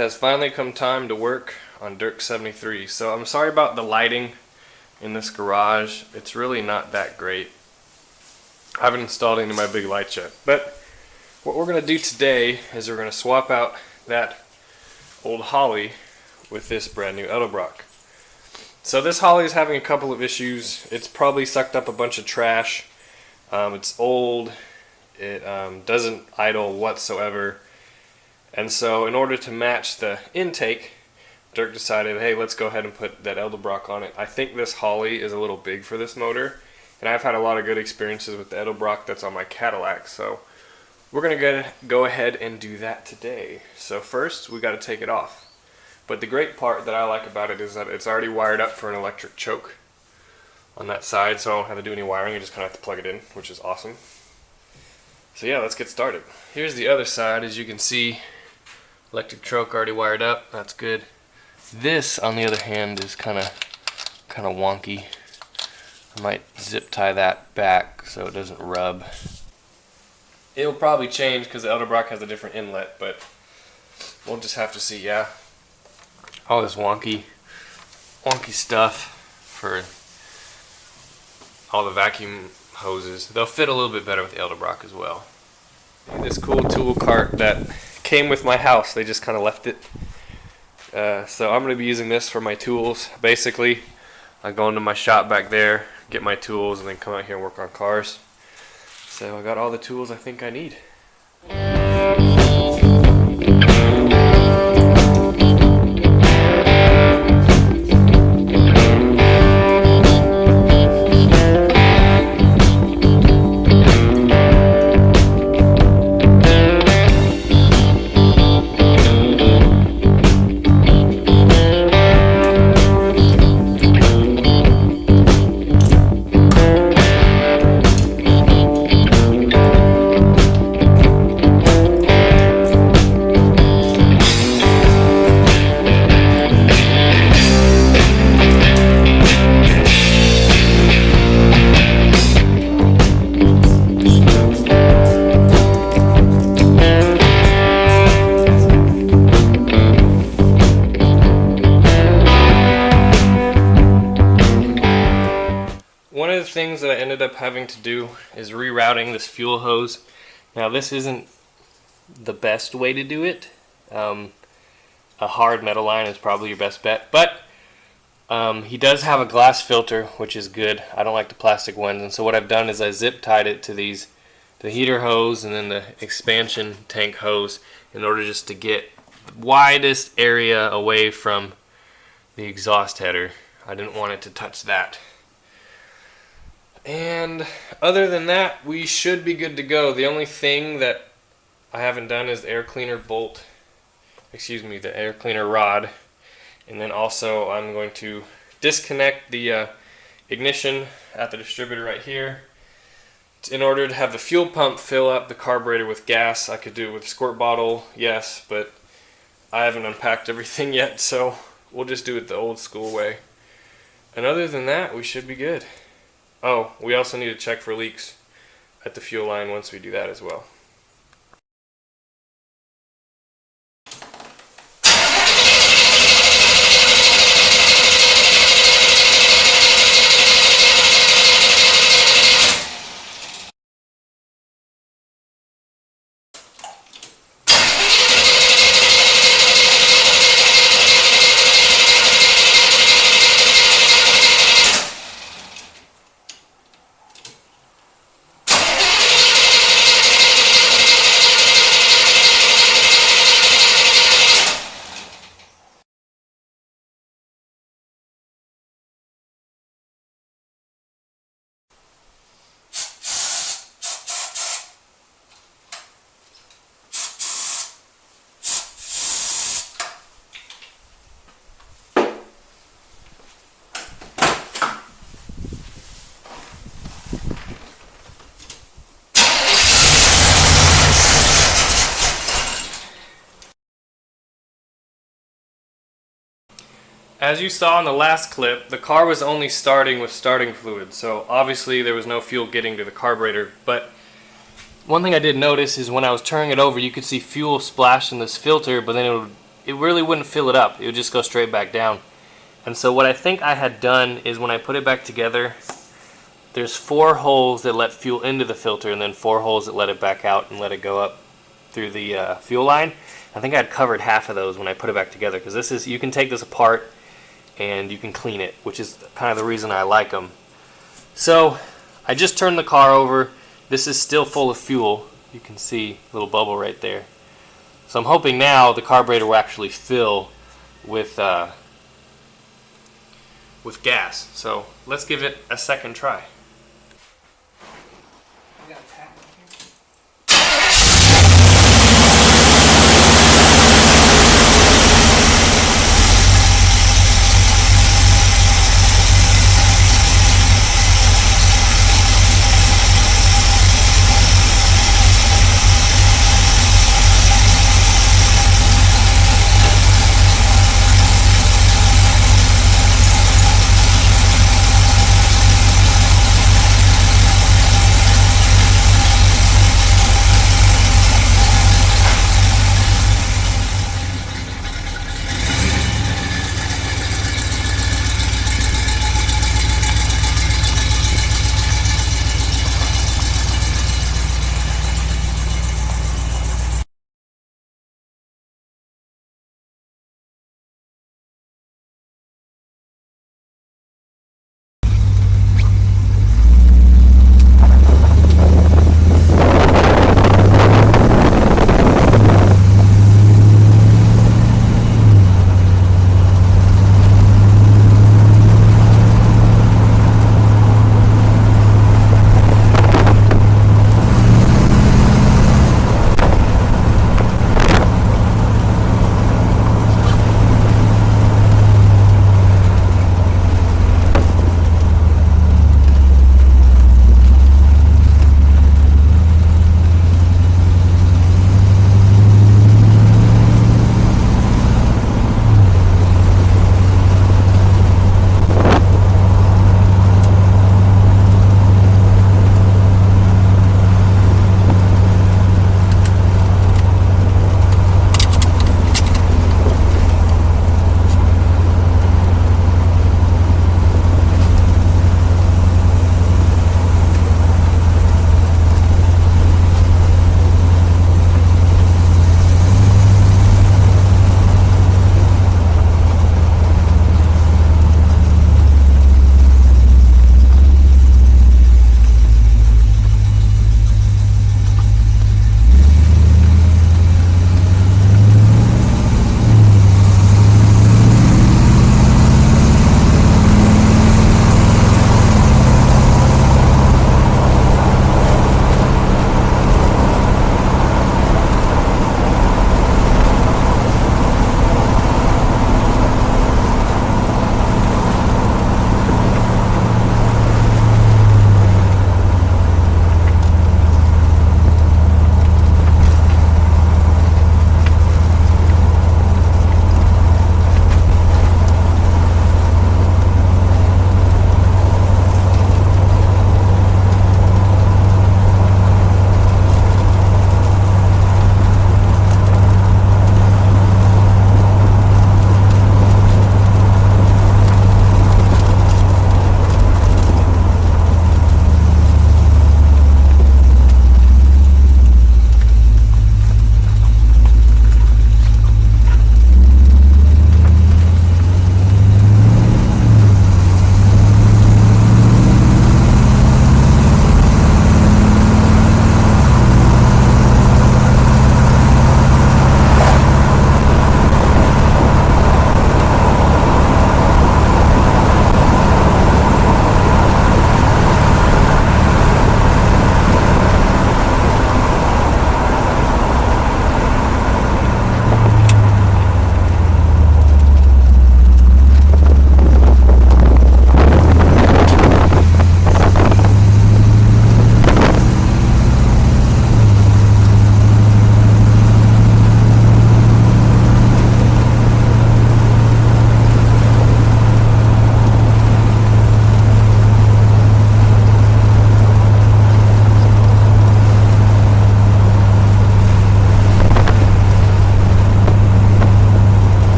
has finally come time to work on Dirk 73. So I'm sorry about the lighting in this garage. It's really not that great. I haven't installed any of my big lights yet. But what we're going to do today is we're going to swap out that old Holly with this brand new Edelbrock. So this Holly is having a couple of issues. It's probably sucked up a bunch of trash. It's old. It doesn't idle whatsoever. And so in order to match the intake, Dirk decided, hey, let's go ahead and put that Edelbrock on it. I think this Holly is a little big for this motor, and I've had a lot of good experiences with the Edelbrock that's on my Cadillac, so we're going to go ahead and do that today. So first, we got to take it off. But the great part that I like about it is that it's already wired up for an electric choke on that side, so I don't have to do any wiring. I just kind of have to plug it in, which is awesome. So yeah, let's get started. Here's the other side. As you can see, electric choke already wired up. That's good. This, on the other hand, is kind of wonky. I might zip tie that back so it doesn't rub. It'll probably change because the Edelbrock has a different inlet, but we'll just have to see. Yeah, all this wonky stuff for all the vacuum hoses. They'll fit a little bit better with the Edelbrock as well. This cool tool cart that came with my house, they just kind of left it. So I'm going to be using this for my tools. Basically, I go into my shop back there, get my tools, and then come out here and work on cars. So I got all the tools I think I need. One of the things that I ended up having to do is rerouting this fuel hose. Now this isn't the best way to do it. A hard metal line is probably your best bet, but he does have a glass filter, which is good. I don't like the plastic ones, and so what I've done is I zip tied it to the heater hose and then the expansion tank hose in order just to get the widest area away from the exhaust header. I didn't want it to touch that. And other than that, we should be good to go. The only thing that I haven't done is the air cleaner bolt, the air cleaner rod. And then also I'm going to disconnect the ignition at the distributor right here. In order to have the fuel pump fill up the carburetor with gas, I could do it with a squirt bottle, yes, but I haven't unpacked everything yet, so we'll just do it the old school way. And other than that, we should be good. Oh, we also need to check for leaks at the fuel line once we do that as well. As you saw in the last clip, the car was only starting with starting fluid, so obviously there was no fuel getting to the carburetor. But one thing I did notice is when I was turning it over, you could see fuel splash in this filter, but then it really wouldn't fill it up. It would just go straight back down. And so what I think I had done is when I put it back together, there's 4 holes that let fuel into the filter and then 4 holes that let it back out and let it go up through the fuel line. I think I had covered half of those when I put it back together, because this is, you can take this apart and you can clean it, which is kind of the reason I like them. So I just turned the car over. This is still full of fuel. You can see a little bubble right there. So I'm hoping now the carburetor will actually fill with gas. So let's give it a second try.